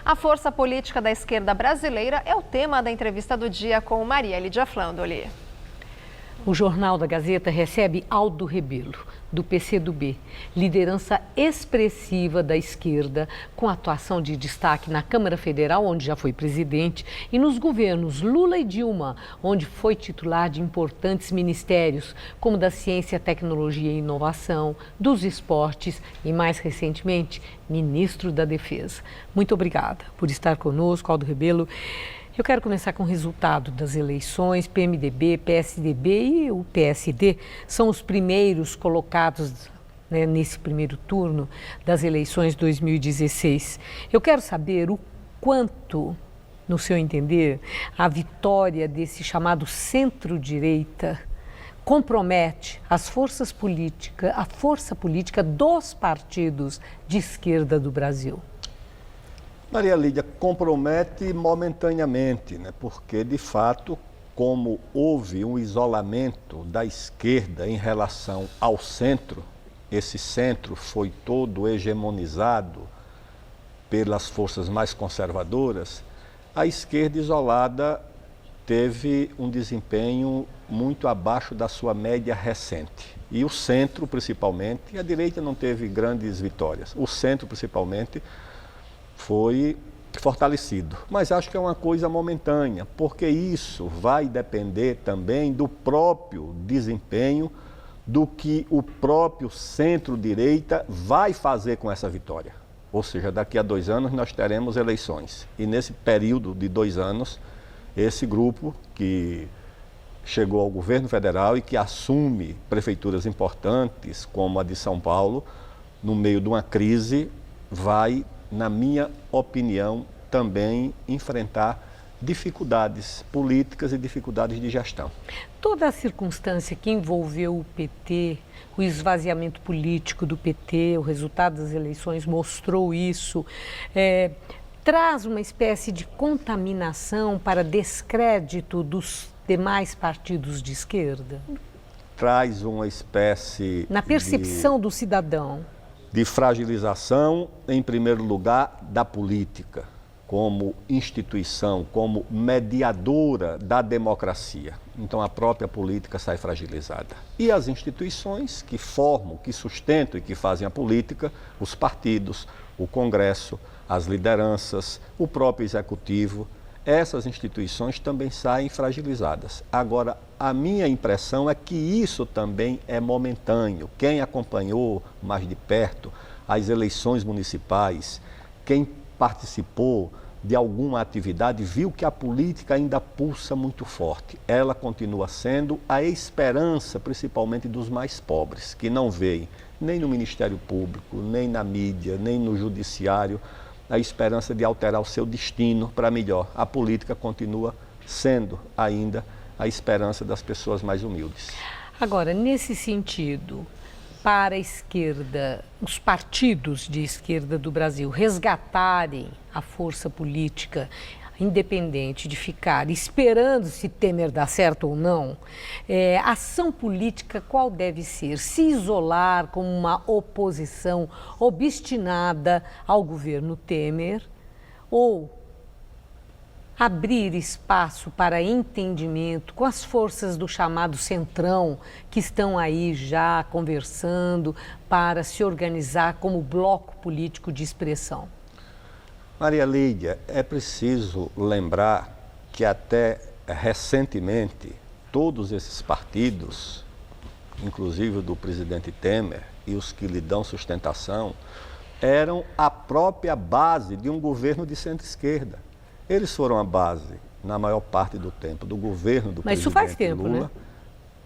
A força política da esquerda brasileira é o tema da entrevista do dia com Maria Lídia Flandoli. O Jornal da Gazeta recebe Aldo Rebelo, do PCdoB, liderança expressiva da esquerda, com atuação de destaque na Câmara Federal, onde já foi presidente, e nos governos Lula e Dilma, onde foi titular de importantes ministérios, como da Ciência, Tecnologia e Inovação, dos Esportes e, mais recentemente, ministro da Defesa. Muito obrigada por estar conosco, Aldo Rebelo. Eu quero começar com o resultado das eleições. PMDB, PSDB e o PSD são os primeiros colocados, né, nesse primeiro turno das eleições 2016. Eu quero saber o quanto, no seu entender, a vitória desse chamado centro-direita compromete as forças políticas, a força política dos partidos de esquerda do Brasil. Maria Lídia, compromete momentaneamente, né? Porque, de fato, como houve um isolamento da esquerda em relação ao centro, esse centro foi todo hegemonizado pelas forças mais conservadoras, a esquerda isolada teve um desempenho muito abaixo da sua média recente. E o centro, principalmente, e a direita não teve grandes vitórias, o centro, principalmente, foi fortalecido. Mas acho que é uma coisa momentânea, porque isso vai depender também do próprio desempenho, do que o próprio centro-direita vai fazer com essa vitória. Ou seja, daqui a 2 anos nós teremos eleições. E nesse período de 2 anos, esse grupo que chegou ao governo federal e que assume prefeituras importantes, como a de São Paulo, no meio de uma crise, vai, na minha opinião, também enfrentar dificuldades políticas e dificuldades de gestão. Toda a circunstância que envolveu o PT, o esvaziamento político do PT, o resultado das eleições mostrou isso, traz uma espécie de contaminação para descrédito dos demais partidos de esquerda? Traz uma espécie na percepção do cidadão de fragilização, em primeiro lugar, da política, como instituição, como mediadora da democracia. Então, a própria política sai fragilizada. E as instituições que formam, que sustentam e que fazem a política, os partidos, o Congresso, as lideranças, o próprio Executivo, essas instituições também saem fragilizadas. Agora, a minha impressão é que isso também é momentâneo. Quem acompanhou mais de perto as eleições municipais, quem participou de alguma atividade, viu que a política ainda pulsa muito forte. Ela continua sendo a esperança, principalmente dos mais pobres, que não veem nem no Ministério Público, nem na mídia, nem no Judiciário, a esperança de alterar o seu destino para melhor. A política continua sendo ainda a esperança das pessoas mais humildes. Agora, nesse sentido, para a esquerda, os partidos de esquerda do Brasil resgatarem a força política independente de ficar esperando se Temer dá certo ou não, a ação política qual deve ser? Se isolar como uma oposição obstinada ao governo Temer ou abrir espaço para entendimento com as forças do chamado Centrão, que estão aí já conversando para se organizar como bloco político de expressão? Maria Lídia, é preciso lembrar que até recentemente todos esses partidos, inclusive o do presidente Temer e os que lhe dão sustentação, eram a própria base de um governo de centro-esquerda. Eles foram a base, na maior parte do tempo, do governo do presidente Lula. Mas isso faz tempo, né?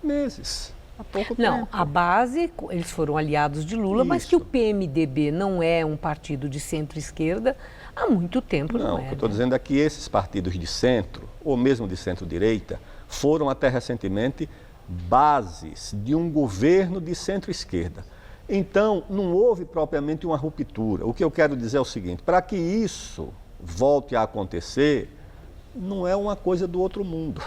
Meses. Há pouco não, tempo. A base, eles foram aliados de Lula, Isso. Mas que o PMDB não é um partido de centro-esquerda há muito tempo, não é? O que eu estou dizendo é que esses partidos de centro, ou mesmo de centro-direita, foram até recentemente bases de um governo de centro-esquerda. Então, não houve propriamente uma ruptura. O que eu quero dizer é o seguinte, para que isso volte a acontecer, não é uma coisa do outro mundo.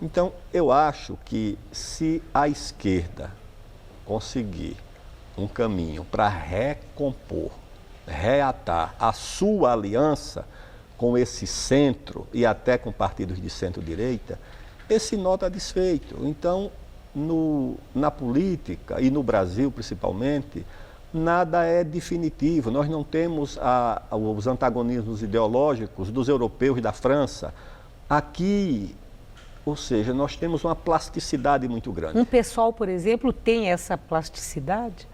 Então, eu acho que se a esquerda conseguir um caminho para recompor reatar a sua aliança com esse centro e até com partidos de centro-direita, esse nó está desfeito. Então, na política e no Brasil principalmente, nada é definitivo. Nós não temos os antagonismos ideológicos dos europeus e da França. Aqui, ou seja, nós temos uma plasticidade muito grande. Um PSOL, por exemplo, tem essa plasticidade?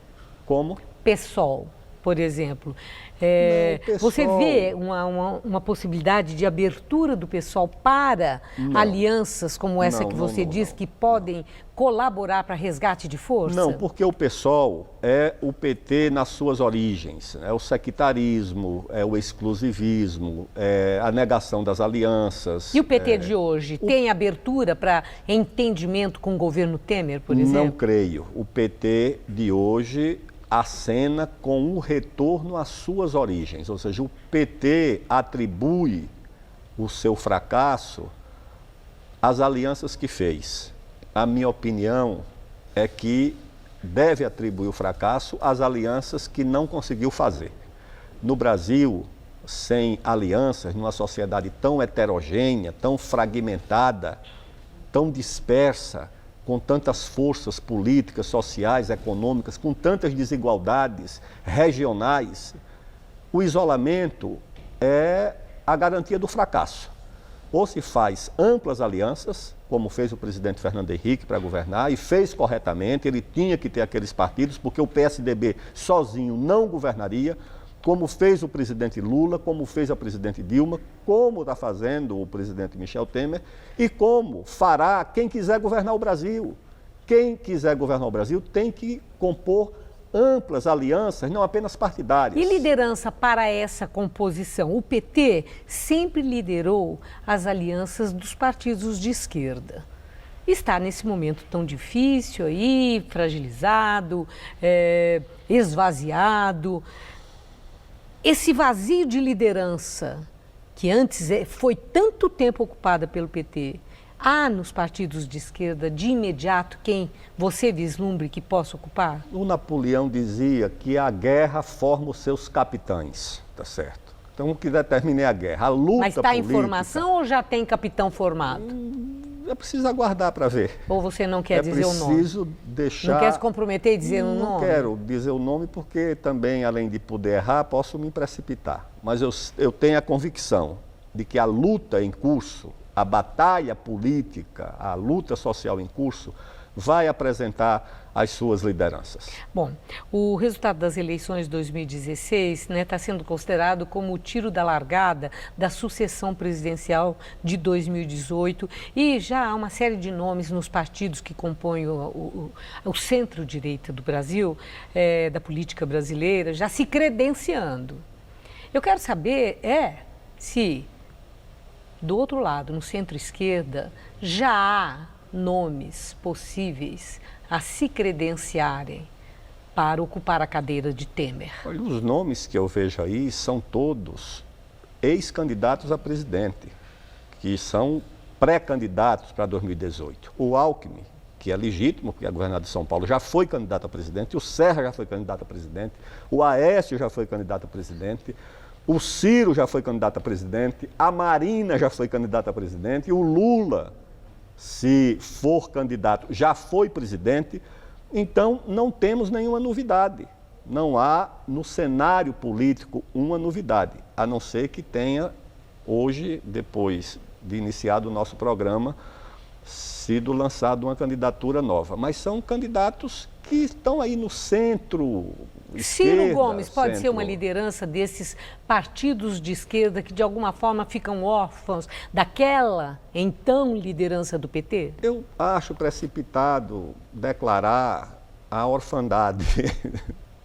Como? PSOL, por exemplo. Não, PSOL... Você vê uma possibilidade de abertura do PSOL para alianças como essa que você diz que podem colaborar para resgate de força? Não, porque o PSOL é o PT nas suas origens. É o sectarismo, é o exclusivismo, é a negação das alianças. E o PT de hoje tem abertura para entendimento com o governo Temer, por exemplo? Não creio. O PT de hoje acena com um retorno às suas origens, ou seja, o PT atribui o seu fracasso às alianças que fez. A minha opinião é que deve atribuir o fracasso às alianças que não conseguiu fazer. No Brasil, sem alianças, numa sociedade tão heterogênea, tão fragmentada, tão dispersa, com tantas forças políticas, sociais, econômicas, com tantas desigualdades regionais, o isolamento é a garantia do fracasso. Ou se faz amplas alianças, como fez o presidente Fernando Henrique para governar, e fez corretamente, ele tinha que ter aqueles partidos, porque o PSDB sozinho não governaria, como fez o presidente Lula, como fez a presidente Dilma, como está fazendo o presidente Michel Temer e como fará quem quiser governar o Brasil. Quem quiser governar o Brasil tem que compor amplas alianças, não apenas partidárias. E liderança para essa composição? O PT sempre liderou as alianças dos partidos de esquerda. Está nesse momento tão difícil aí, fragilizado, esvaziado. Esse vazio de liderança, que antes foi tanto tempo ocupada pelo PT, há nos partidos de esquerda, de imediato, quem você vislumbre que possa ocupar? O Napoleão dizia que a guerra forma os seus capitães, tá certo? Então, o que determina é a guerra. A luta Mas está em formação ou já tem capitão formado? É preciso aguardar para ver. Ou você não quer dizer o nome? É preciso deixar... Não quer se comprometer e dizer o nome? Não quero dizer o nome porque também, além de poder errar, posso me precipitar. Mas eu tenho a convicção de que a luta em curso, a batalha política, a luta social em curso, vai apresentar as suas lideranças. Bom, o resultado das eleições de 2016 está sendo considerado como o tiro da largada da sucessão presidencial de 2018 e já há uma série de nomes nos partidos que compõem o centro-direita do Brasil, da política brasileira, já se credenciando. Eu quero saber se, do outro lado, no centro-esquerda, já há nomes possíveis a se credenciarem para ocupar a cadeira de Temer. Olha, os nomes que eu vejo aí são todos ex-candidatos a presidente, que são pré-candidatos para 2018. O Alckmin, que é legítimo, porque é governador de São Paulo, já foi candidato a presidente, o Serra já foi candidato a presidente, o Aécio já foi candidato a presidente, o Ciro já foi candidato a presidente, a Marina já foi candidata a presidente, e o Lula, se for candidato, já foi presidente. Então, não temos nenhuma novidade. Não há no cenário político uma novidade, a não ser que tenha hoje, depois de iniciado o nosso programa, sido lançada uma candidatura nova. Mas são candidatos que estão aí no centro, esquerda. Ciro Gomes pode ser uma liderança desses partidos de esquerda que de alguma forma ficam órfãos daquela então liderança do PT? Eu acho precipitado declarar a orfandade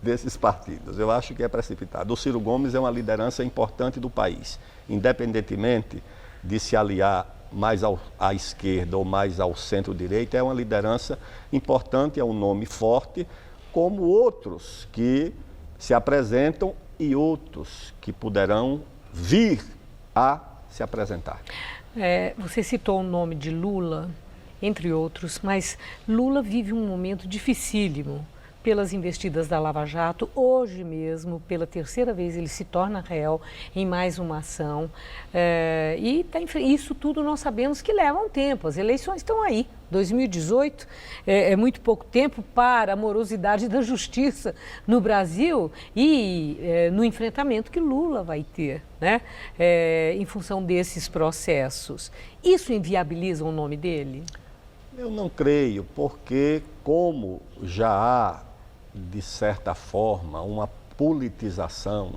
desses partidos. Eu acho que é precipitado. O Ciro Gomes é uma liderança importante do país, independentemente de se aliar mais à esquerda ou mais ao centro-direita, é uma liderança importante, é um nome forte, como outros que se apresentam e outros que poderão vir a se apresentar. Você citou o nome de Lula, entre outros, mas Lula vive um momento dificílimo pelas investidas da Lava Jato. Hoje mesmo, pela terceira vez, ele se torna réu em mais uma ação. Isso tudo nós sabemos que leva um tempo. As eleições estão aí. 2018 é muito pouco tempo para a morosidade da justiça no Brasil e no enfrentamento que Lula vai ter, né? Em função desses processos. Isso inviabiliza o nome dele? Eu não creio, porque como já há, de certa forma, uma politização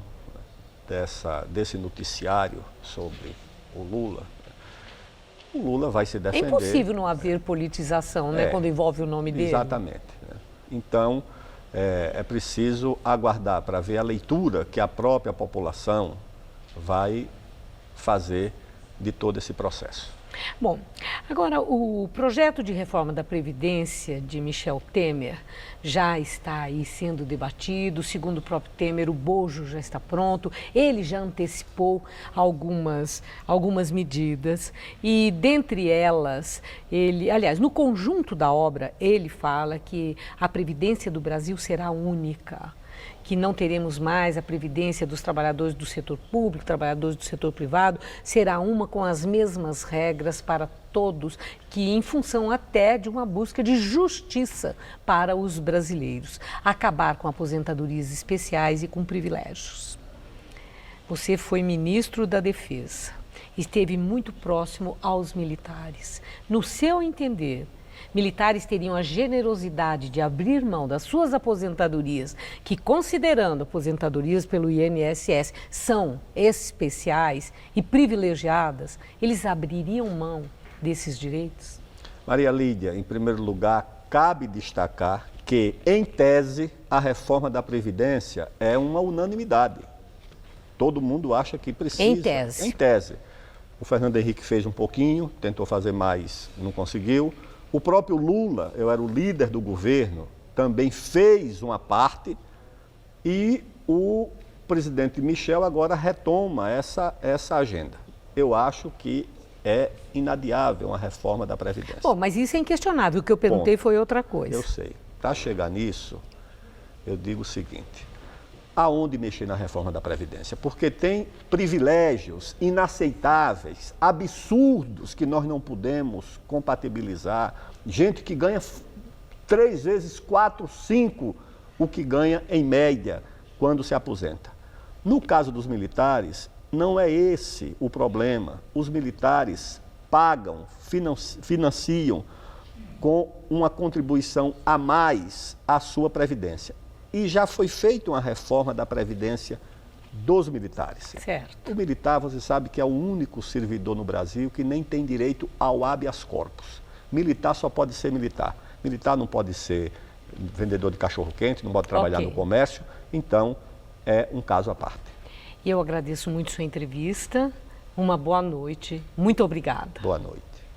desse noticiário sobre o Lula vai se defender. É impossível não haver politização, né, quando envolve o nome dele. Exatamente. Então, é preciso aguardar para ver a leitura que a própria população vai fazer de todo esse processo. Bom, agora o projeto de reforma da Previdência de Michel Temer já está aí sendo debatido. Segundo o próprio Temer, o bojo já está pronto. Ele já antecipou algumas medidas e dentre elas, no conjunto da obra, ele fala que a Previdência do Brasil será única, que não teremos mais a previdência dos trabalhadores do setor público, trabalhadores do setor privado, será uma com as mesmas regras para todos, que em função até de uma busca de justiça para os brasileiros, acabar com aposentadorias especiais e com privilégios. Você foi ministro da Defesa, esteve muito próximo aos militares. No seu entender, militares teriam a generosidade de abrir mão das suas aposentadorias, que, considerando aposentadorias pelo INSS, são especiais e privilegiadas, eles abririam mão desses direitos? Maria Lídia, em primeiro lugar, cabe destacar que, em tese, a reforma da Previdência é uma unanimidade. Todo mundo acha que precisa. Em tese. Em tese. O Fernando Henrique fez um pouquinho, tentou fazer mais, não conseguiu. O próprio Lula, eu era o líder do governo, também fez uma parte e o presidente Michel agora retoma essa agenda. Eu acho que é inadiável uma reforma da Previdência. Bom, mas isso é inquestionável. O que eu perguntei foi outra coisa. Eu sei. Para chegar nisso, eu digo o seguinte: aonde mexer na reforma da Previdência? Porque tem privilégios inaceitáveis, absurdos, que nós não podemos compatibilizar. Gente que ganha 3 vezes, 4, 5 o que ganha em média quando se aposenta. No caso dos militares, não é esse o problema. Os militares pagam, financiam com uma contribuição a mais à sua Previdência. E já foi feita uma reforma da Previdência dos militares. Certo. O militar, você sabe que é o único servidor no Brasil que nem tem direito ao habeas corpus. Militar só pode ser militar. Militar não pode ser vendedor de cachorro-quente, não pode trabalhar no comércio. Então, é um caso à parte. Eu agradeço muito sua entrevista. Uma boa noite. Muito obrigada. Boa noite.